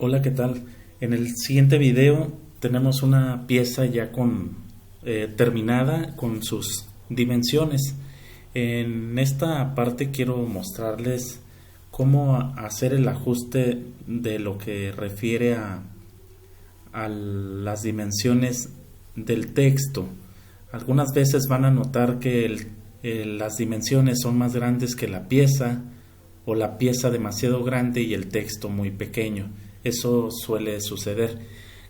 Hola, ¿qué tal? En el siguiente video tenemos una pieza ya terminada con sus dimensiones. En esta parte quiero mostrarles cómo hacer el ajuste de lo que refiere a las dimensiones del texto. Algunas veces van a notar que las dimensiones son más grandes que la pieza, o la pieza demasiado grande y el texto muy pequeño. Eso suele suceder.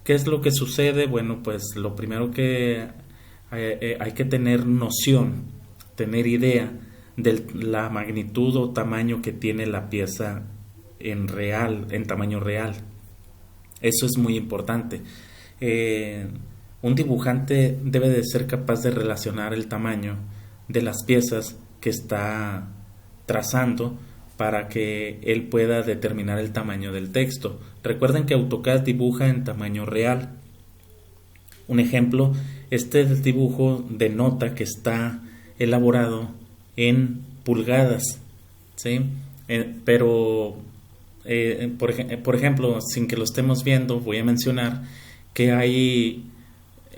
¿Qué es lo que sucede? Bueno, pues lo primero que hay que tener noción, tener idea de la magnitud o tamaño que tiene la pieza en tamaño real. Eso es muy importante. Un dibujante debe de ser capaz de relacionar el tamaño de las piezas que está trazando para que él pueda determinar el tamaño del texto. Recuerden que AutoCAD dibuja en tamaño real. Un ejemplo, este dibujo denota que está elaborado en pulgadas, ¿sí? Por ejemplo, sin que lo estemos viendo, voy a mencionar que hay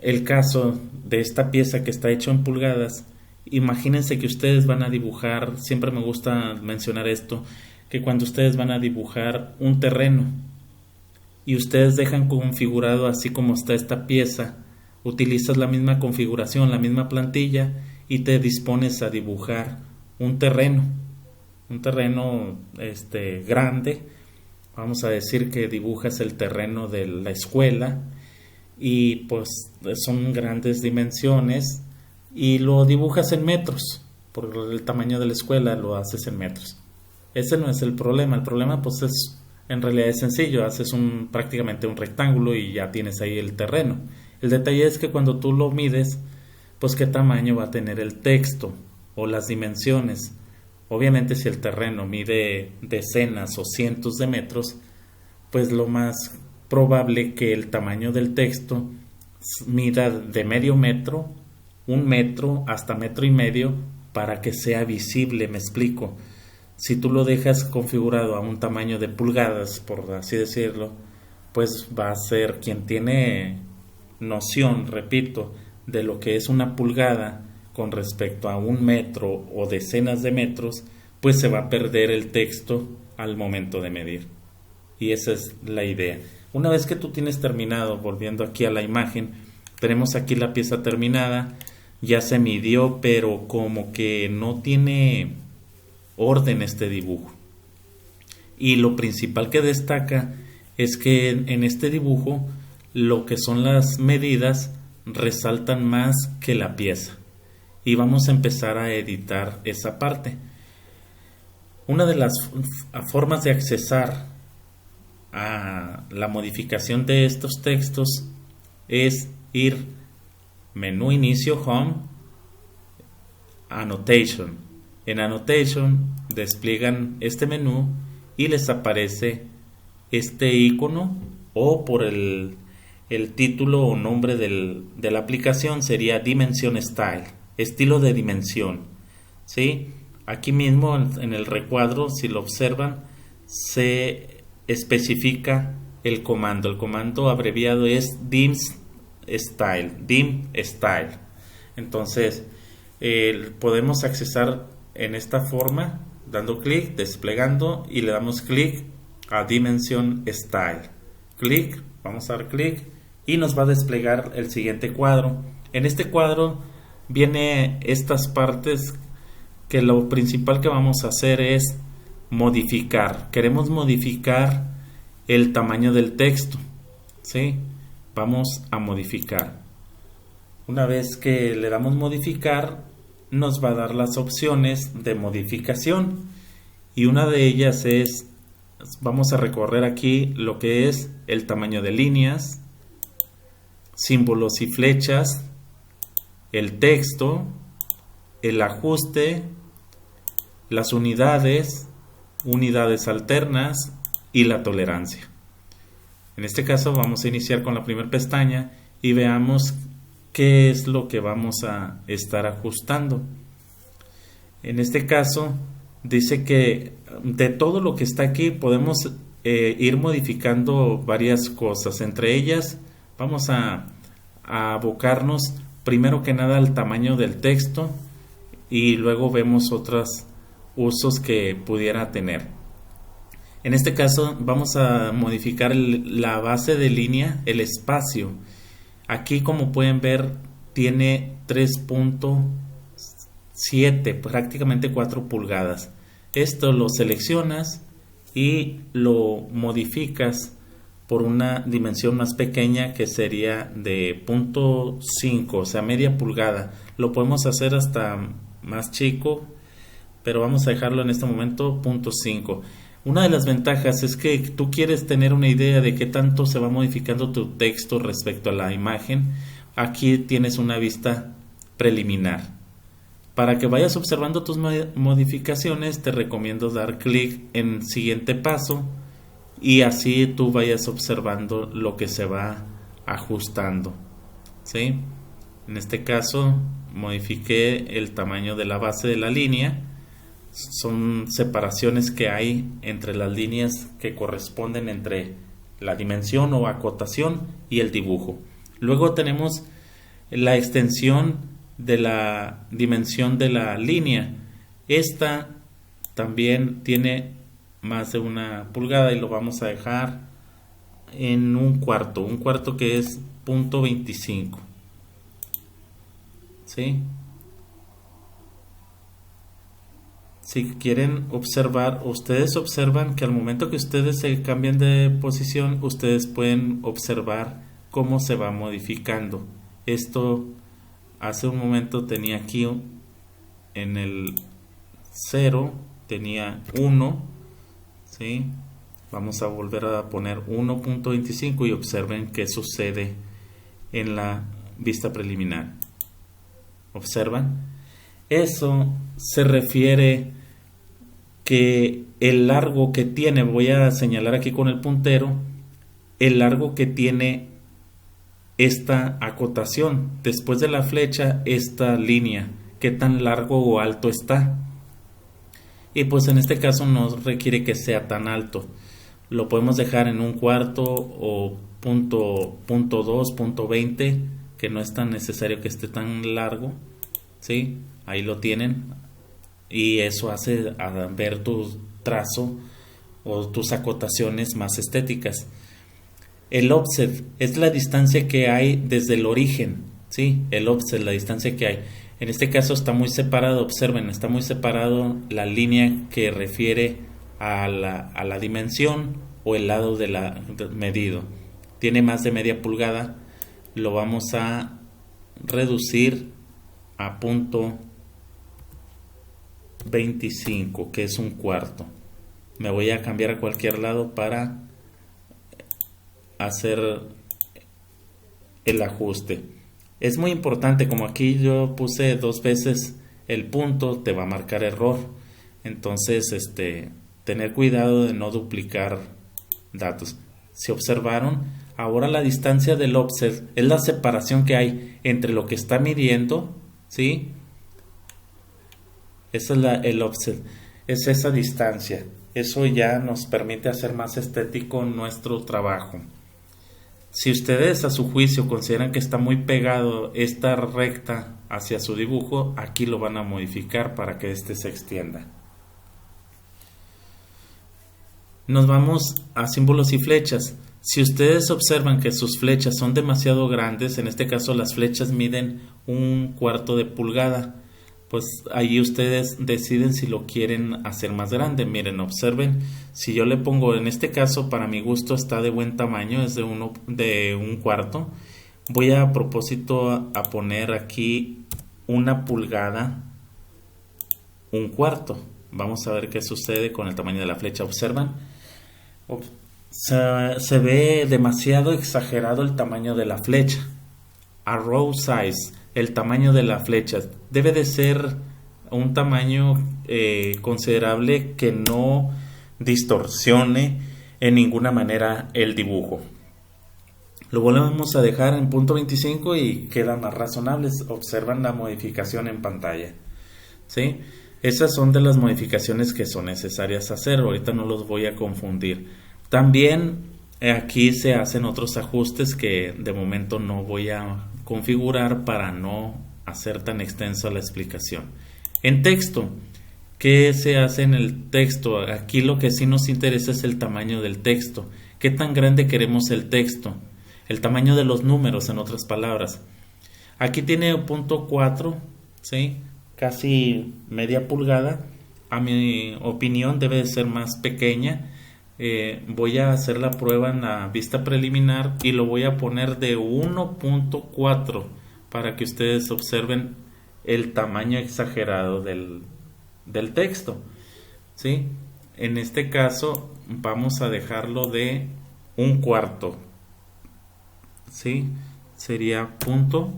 el caso de esta pieza que está hecha en pulgadas. Imagínense que ustedes van a dibujar, siempre me gusta mencionar esto, que cuando ustedes van a dibujar un terreno y ustedes dejan configurado así como está esta pieza, utilizas la misma configuración, la misma plantilla y te dispones a dibujar un terreno grande. Vamos a decir que dibujas el terreno de la escuela y pues son grandes dimensiones y lo dibujas en metros, por el tamaño de la escuela lo haces en metros. Ese no es el problema pues en realidad es sencillo, haces prácticamente un rectángulo y ya tienes ahí el terreno. El detalle es que cuando tú lo mides, pues qué tamaño va a tener el texto o las dimensiones. Obviamente si el terreno mide decenas o cientos de metros, pues lo más probable que el tamaño del texto mida de medio metro, 1 metro hasta 1,5 metros para que sea visible. Me explico. Si tú lo dejas configurado a un tamaño de pulgadas, por así decirlo, pues va a ser quien tiene noción, repito, de lo que es una pulgada con respecto a 1 metro o decenas de metros, pues se va a perder el texto al momento de medir. Y esa es la idea. Una vez que tú tienes terminado, volviendo aquí a la imagen, tenemos aquí la pieza terminada. Ya se midió, pero como que no tiene orden este dibujo. Y lo principal que destaca es que en este dibujo lo que son las medidas resaltan más que la pieza. Y vamos a empezar a editar esa parte. Una de las formas de accesar a la modificación de estos textos es ir menú inicio, home, annotation. En annotation despliegan este menú y les aparece este icono, o por el título o nombre de la aplicación sería Dimension Style, estilo de dimensión, ¿sí? Aquí mismo en el recuadro, si lo observan, se especifica el comando. El comando abreviado es dim style. Entonces podemos accesar en esta forma dando clic, desplegando, y le damos clic a Dimension Style. Vamos a dar clic y nos va a desplegar el siguiente cuadro. En este cuadro viene estas partes que lo principal que vamos a hacer es modificar. Queremos modificar el tamaño del texto, ¿sí? Vamos a modificar. Una vez que le damos modificar, nos va a dar las opciones de modificación, y una de ellas es, vamos a recorrer aquí lo que es el tamaño de líneas, símbolos y flechas, el texto, el ajuste, las unidades alternas y la tolerancia. En este caso vamos a iniciar con la primera pestaña y veamos qué es lo que vamos a estar ajustando. En este caso dice que de todo lo que está aquí podemos ir modificando varias cosas. Entre ellas vamos a abocarnos primero que nada al tamaño del texto y luego vemos otros usos que pudiera tener. En este caso vamos a modificar la base de línea, el espacio. Aquí, como pueden ver, tiene 3.7, prácticamente 4 pulgadas. Esto lo seleccionas y lo modificas por una dimensión más pequeña, que sería de 0.5, o sea, media pulgada. Lo podemos hacer hasta más chico, pero vamos a dejarlo en este momento 0.5. Una de las ventajas es que tú quieres tener una idea de qué tanto se va modificando tu texto respecto a la imagen. Aquí tienes una vista preliminar. Para que vayas observando tus modificaciones, te recomiendo dar clic en siguiente paso y así tú vayas observando lo que se va ajustando, ¿sí? En este caso modifiqué el tamaño de la base de la línea. Son separaciones que hay entre las líneas que corresponden entre la dimensión o acotación y el dibujo. Luego tenemos la extensión de la dimensión de la línea. Esta también tiene más de 1 pulgada y lo vamos a dejar en un cuarto que es 0.25, ¿sí? Si quieren observar, ustedes observan que al momento que ustedes se cambian de posición, ustedes pueden observar cómo se va modificando. Esto hace un momento tenía aquí en el 0, tenía 1, ¿sí? Vamos a volver a poner 1.25 y observen qué sucede en la vista preliminar. ¿Observan? Eso se refiere que el largo que tiene, voy a señalar aquí con el puntero, el largo que tiene esta acotación, después de la flecha, esta línea, qué tan largo o alto está. Y pues en este caso no requiere que sea tan alto. Lo podemos dejar en 1/4 o .2, .20, que no es tan necesario que esté tan largo, ¿sí? Ahí lo tienen. Y eso hace a ver tu trazo o tus acotaciones más estéticas. El offset es la distancia que hay desde el origen, ¿sí? El offset, la distancia que hay. En este caso está muy separado, observen, está muy separado la línea que refiere a la dimensión o el lado del medido. Tiene más de media pulgada, lo vamos a reducir a 0.25, que es 1/4. Me voy a cambiar a cualquier lado para hacer el ajuste. Es muy importante, como aquí yo puse 2 veces el punto, te va a marcar error. Entonces, tener cuidado de no duplicar datos. Si observaron, ahora la distancia del offset es la separación que hay entre lo que está midiendo, ¿sí? Esa es el offset, es esa distancia. Eso ya nos permite hacer más estético nuestro trabajo. Si ustedes a su juicio consideran que está muy pegado esta recta hacia su dibujo, aquí lo van a modificar para que este se extienda. Nos vamos a símbolos y flechas. Si ustedes observan que sus flechas son demasiado grandes, en este caso las flechas miden 1/4 de pulgada, pues ahí ustedes deciden si lo quieren hacer más grande. Miren, observen, si yo le pongo, en este caso para mi gusto está de buen tamaño, es de 1/4. Voy a propósito a poner aquí 1 pulgada, 1/4. Vamos a ver qué sucede con el tamaño de la flecha. Observan, se ve demasiado exagerado el tamaño de la flecha. Arrow size, el tamaño de la flecha debe de ser un tamaño considerable que no distorsione en ninguna manera el dibujo. Lo volvemos a dejar en 0.25 y queda más razonable. Observan la modificación en pantalla, ¿sí? Esas son de las modificaciones que son necesarias hacer. Ahorita no los voy a confundir. También aquí se hacen otros ajustes que de momento no voy a configurar para no hacer tan extensa la explicación. En texto, ¿qué se hace en el texto? Aquí lo que sí nos interesa es el tamaño del texto. ¿Qué tan grande queremos el texto? El tamaño de los números, en otras palabras. Aquí tiene punto 4, ¿sí? Casi media pulgada. A mi opinión debe de ser más pequeña. Voy a hacer la prueba en la vista preliminar y lo voy a poner de 1.4 para que ustedes observen el tamaño exagerado del texto, ¿sí? En este caso vamos a dejarlo de 1/4, ¿sí? Sería punto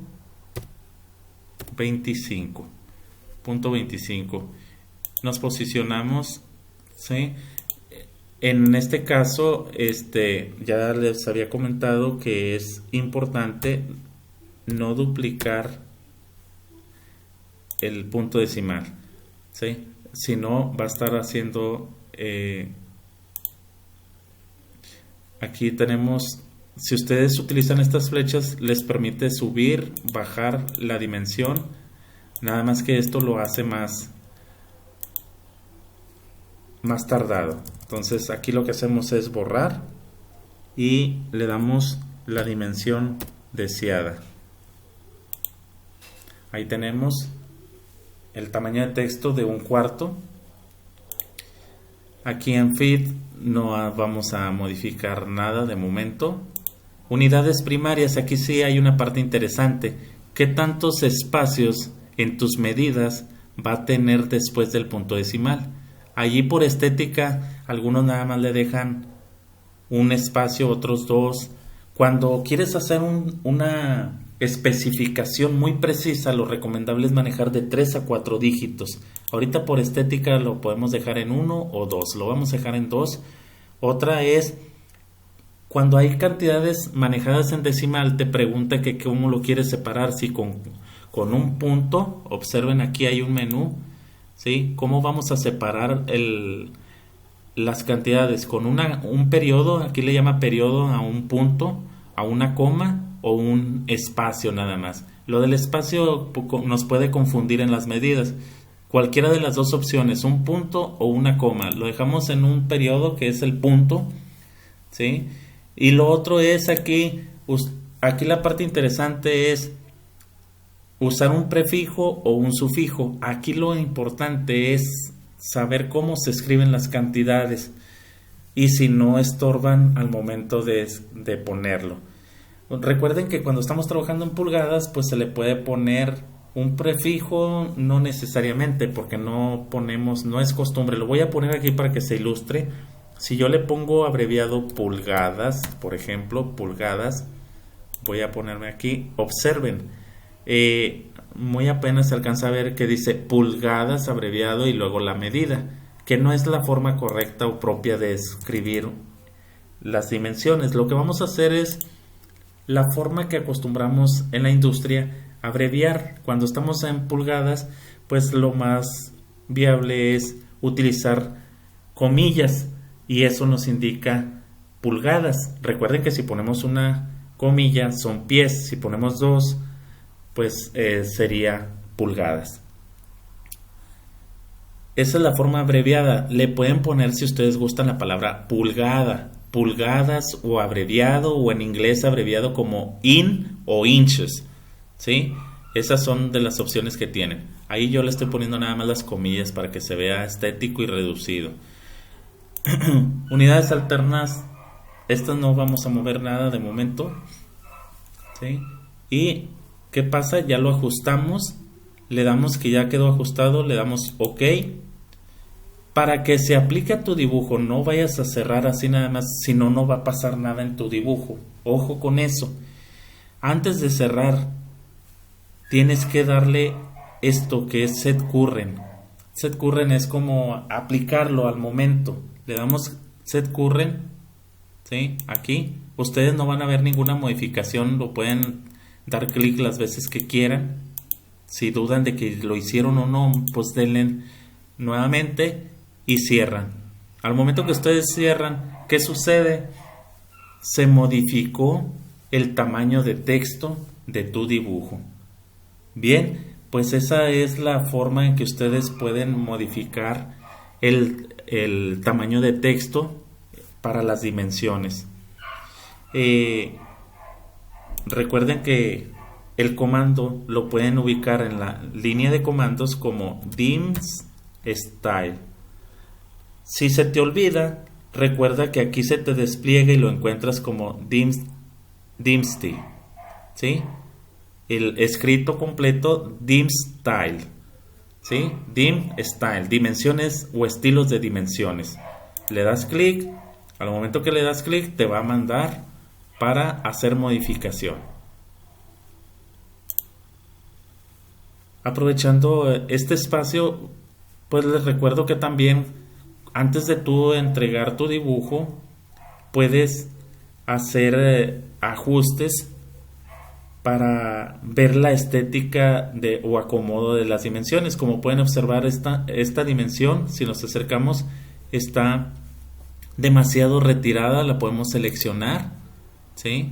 25. Nos posicionamos, ¿sí? En este caso, ya les había comentado que es importante no duplicar el punto decimal, ¿sí? Si no, va a estar haciendo... aquí tenemos... Si ustedes utilizan estas flechas, les permite subir, bajar la dimensión. Nada más que esto lo hace más tardado. Entonces aquí lo que hacemos es borrar y le damos la dimensión deseada. Ahí tenemos el tamaño de texto de 1/4. Aquí en Feed no vamos a modificar nada de momento. Unidades primarias, aquí sí hay una parte interesante. ¿Qué tantos espacios en tus medidas va a tener después del punto decimal? Allí por estética, algunos nada más le dejan un espacio, otros 2. Cuando quieres hacer una especificación muy precisa, lo recomendable es manejar de 3 a 4 dígitos. Ahorita por estética lo podemos dejar en 1 o 2, lo vamos a dejar en 2. Otra es, cuando hay cantidades manejadas en decimal, te pregunta que cómo lo quieres separar, si con un punto, observen aquí hay un menú, ¿sí? ¿Cómo vamos a separar las cantidades? Con un periodo, aquí le llama periodo a un punto, a una coma o un espacio nada más. Lo del espacio nos puede confundir en las medidas. Cualquiera de las dos opciones, un punto o una coma, lo dejamos en un periodo que es el punto, ¿sí? Y lo otro es aquí la parte interesante es usar un prefijo o un sufijo. Aquí lo importante es saber cómo se escriben las cantidades y si no estorban al momento de ponerlo. Recuerden que cuando estamos trabajando en pulgadas, pues se le puede poner un prefijo, no necesariamente, porque no es costumbre. Lo voy a poner aquí para que se ilustre. Si yo le pongo abreviado pulgadas, por ejemplo, pulgadas, voy a ponerme aquí, observen, muy apenas se alcanza a ver que dice pulgadas abreviado y luego la medida, que no es la forma correcta o propia de escribir las dimensiones. Lo que vamos a hacer es la forma que acostumbramos en la industria, abreviar. Cuando estamos en pulgadas, pues lo más viable es utilizar comillas y eso nos indica pulgadas. Recuerden que si ponemos una comilla son pies, si ponemos 2 pues sería pulgadas. Esa es la forma abreviada. Le pueden poner, si ustedes gustan, la palabra pulgada, pulgadas o abreviado, o en inglés abreviado como in o inches, ¿sí? Esas son de las opciones que tienen. Ahí yo le estoy poniendo nada más las comillas para que se vea estético y reducido. Unidades alternas, estas no vamos a mover nada de momento, ¿sí? Y ¿qué pasa? Ya lo ajustamos, le damos que ya quedó ajustado, le damos OK. Para que se aplique a tu dibujo, no vayas a cerrar así nada más, si no, no va a pasar nada en tu dibujo. Ojo con eso. Antes de cerrar, tienes que darle esto que es Set Current. Set Current es como aplicarlo al momento. Le damos Set Current, ¿sí? Aquí. Ustedes no van a ver ninguna modificación, lo pueden dar clic las veces que quieran. Si dudan de que lo hicieron o no, pues denle nuevamente y cierran. Al momento que ustedes cierran, ¿qué sucede? Se modificó el tamaño de texto de tu dibujo. Bien, pues esa es la forma en que ustedes pueden modificar el tamaño de texto para las dimensiones. Recuerden que el comando lo pueden ubicar en la línea de comandos como dims style. Si se te olvida, recuerda que aquí se te despliega y lo encuentras como dimsty, ¿sí? El escrito completo dim style, ¿sí? Dim style, dimensiones o estilos de dimensiones. Le das clic, al momento que le das clic te va a mandar para hacer modificación. Aprovechando este espacio, pues les recuerdo que también antes de tú entregar tu dibujo puedes hacer ajustes para ver la estética o acomodo de las dimensiones. Como pueden observar, esta dimensión, si nos acercamos, está demasiado retirada. La podemos seleccionar, ¿sí?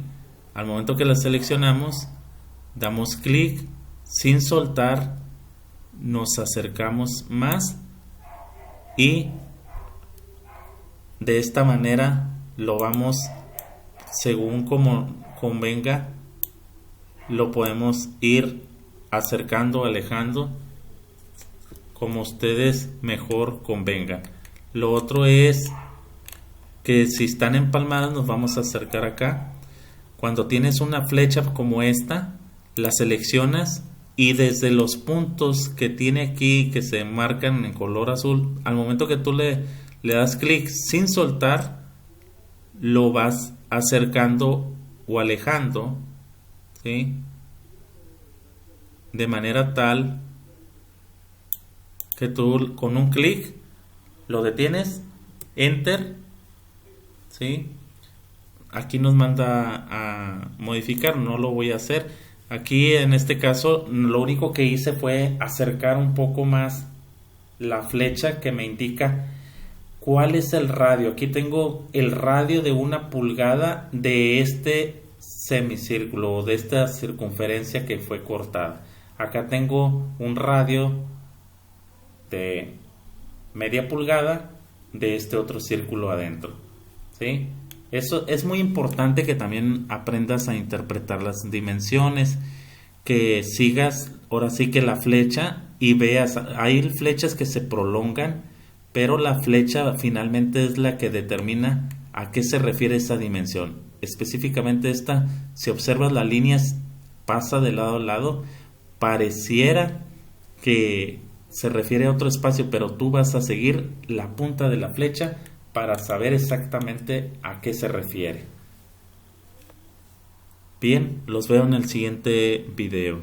Al momento que la seleccionamos, damos clic, sin soltar, nos acercamos más y de esta manera lo vamos, según como convenga, lo podemos ir acercando, alejando, como ustedes mejor convengan. Lo otro es que si están empalmadas, nos vamos a acercar acá. Cuando tienes una flecha como esta, la seleccionas y desde los puntos que tiene aquí, que se marcan en color azul, al momento que tú le das clic sin soltar, lo vas acercando o alejando, ¿sí? De manera tal que tú con un clic lo detienes, enter, ¿sí? Aquí nos manda a modificar, no lo voy a hacer. Aquí en este caso lo único que hice fue acercar un poco más la flecha que me indica cuál es el radio. Aquí tengo el radio de 1 pulgada de este semicírculo o de esta circunferencia que fue cortada. Acá tengo un radio de media pulgada de este otro círculo adentro, ¿sí? Eso es muy importante, que también aprendas a interpretar las dimensiones, que sigas ahora sí que la flecha y veas, hay flechas que se prolongan, pero la flecha finalmente es la que determina a qué se refiere esa dimensión. Específicamente esta, si observas las líneas, pasa de lado a lado, pareciera que se refiere a otro espacio, pero tú vas a seguir la punta de la flecha para saber exactamente a qué se refiere. Bien, los veo en el siguiente video.